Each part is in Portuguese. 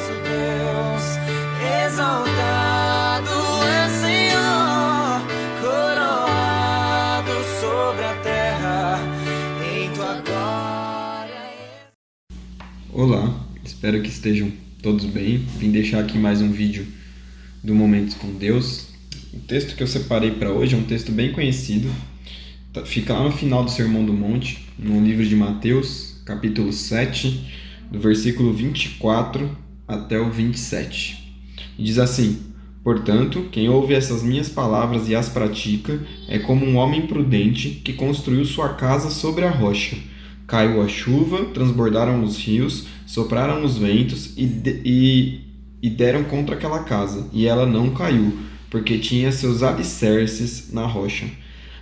nosso Deus. Exaltado é o Senhor, coroado sobre a terra, em tua glória. Olá, espero que estejam todos bem. Vim deixar aqui mais um vídeo do Momentos com Deus. O texto que eu separei para hoje é um texto bem conhecido. Fica lá no final do Sermão do Monte, no livro de Mateus, capítulo 7, do versículo 24 até o 27. E diz assim: Portanto, quem ouve essas minhas palavras e as pratica é como um homem prudente que construiu sua casa sobre a rocha. Caiu a chuva, transbordaram os rios, sopraram os ventos e deram contra aquela casa, e ela não caiu, porque tinha seus alicerces na rocha.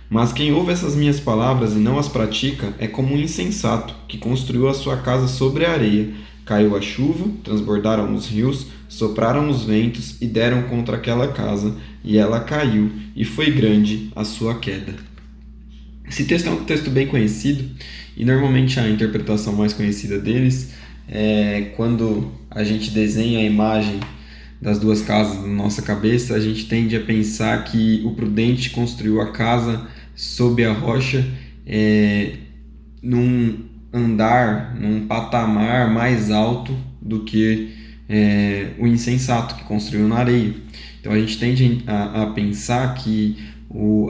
Mas quem ouve essas minhas palavras e não as pratica é como um insensato que construiu a sua casa sobre a areia. Caiu a chuva, transbordaram os rios, sopraram os ventos e deram contra aquela casa, e ela caiu, e foi grande a sua queda. Esse texto é um texto bem conhecido, e normalmente a interpretação mais conhecida deles é quando a gente desenha a imagem das duas casas na nossa cabeça, a gente tende a pensar que o prudente construiu a casa sob a rocha, num andar, num patamar mais alto do que o insensato que construiu na areia. Então a gente tende a pensar que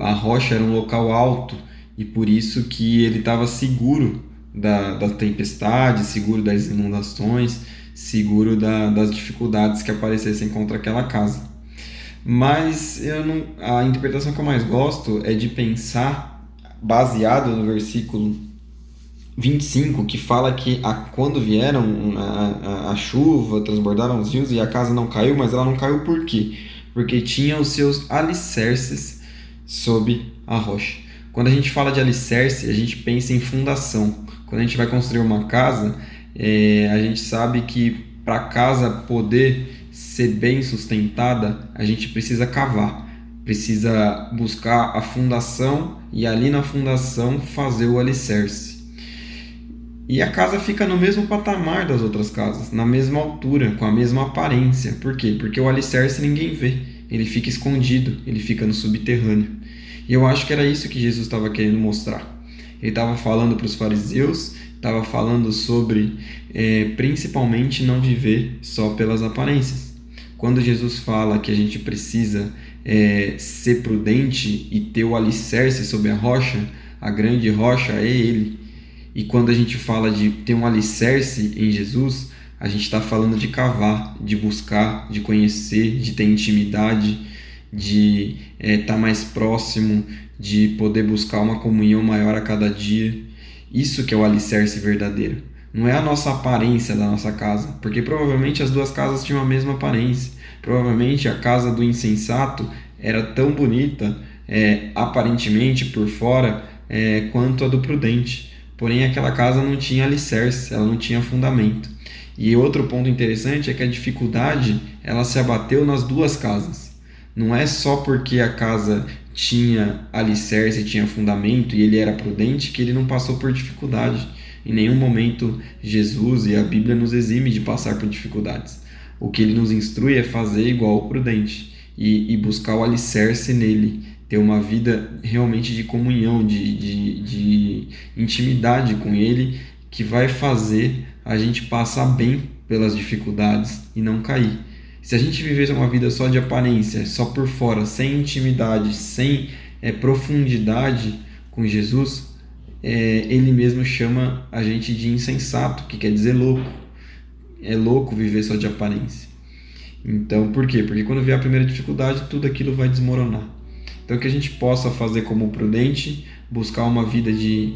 a rocha era um local alto e por isso que ele estava seguro da tempestade, seguro das inundações, seguro das dificuldades que aparecessem contra aquela casa. Mas a interpretação que eu mais gosto é de pensar, baseado no versículo 25, que fala que quando vieram a chuva, transbordaram os rios e a casa não caiu, mas ela não caiu por quê? Porque tinha os seus alicerces sob a rocha. Quando a gente fala de alicerce, a gente pensa em fundação. Quando a gente vai construir uma casa, a gente sabe que para a casa poder ser bem sustentada, a gente precisa cavar, precisa buscar a fundação e ali na fundação fazer o alicerce. E a casa fica no mesmo patamar das outras casas, na mesma altura, com a mesma aparência. Por quê? Porque o alicerce ninguém vê, ele fica escondido, ele fica no subterrâneo. E eu acho que era isso que Jesus estava querendo mostrar. Ele estava falando para os fariseus, estava falando sobre principalmente não viver só pelas aparências. Quando Jesus fala que a gente precisa ser prudente e ter o alicerce sobre a rocha, a grande rocha é Ele. E quando a gente fala de ter um alicerce em Jesus, a gente está falando de cavar, de buscar, de conhecer, de ter intimidade, de estar mais próximo, de poder buscar uma comunhão maior a cada dia. Isso que é o alicerce verdadeiro. Não é a nossa aparência da nossa casa, porque provavelmente as duas casas tinham a mesma aparência. Provavelmente a casa do insensato era tão bonita, aparentemente por fora, quanto a do prudente. Porém aquela casa não tinha alicerce, ela não tinha fundamento. E outro ponto interessante é que a dificuldade ela se abateu nas duas casas. Não é só porque a casa tinha alicerce, tinha fundamento e ele era prudente que ele não passou por dificuldade. Em nenhum momento Jesus e a Bíblia nos exime de passar por dificuldades. O que ele nos instrui é fazer igual o prudente e buscar o alicerce nele, ter uma vida realmente de comunhão, de intimidade com ele, que vai fazer a gente passar bem pelas dificuldades e não cair. Se a gente viver uma vida só de aparência, só por fora, sem intimidade, sem profundidade com Jesus, ele mesmo chama a gente de insensato, que quer dizer louco. É louco viver só de aparência. Então, por quê? Porque quando vier a primeira dificuldade, tudo aquilo vai desmoronar. Então, que a gente possa fazer como prudente, buscar uma vida de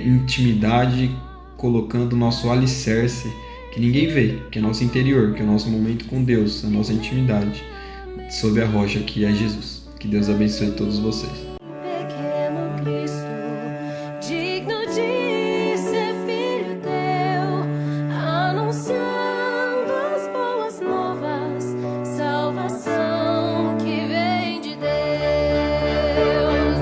intimidade, colocando o nosso alicerce, que ninguém vê, que é nosso interior, que é o nosso momento com Deus, a nossa intimidade, sob a rocha que é Jesus. Que Deus abençoe todos vocês.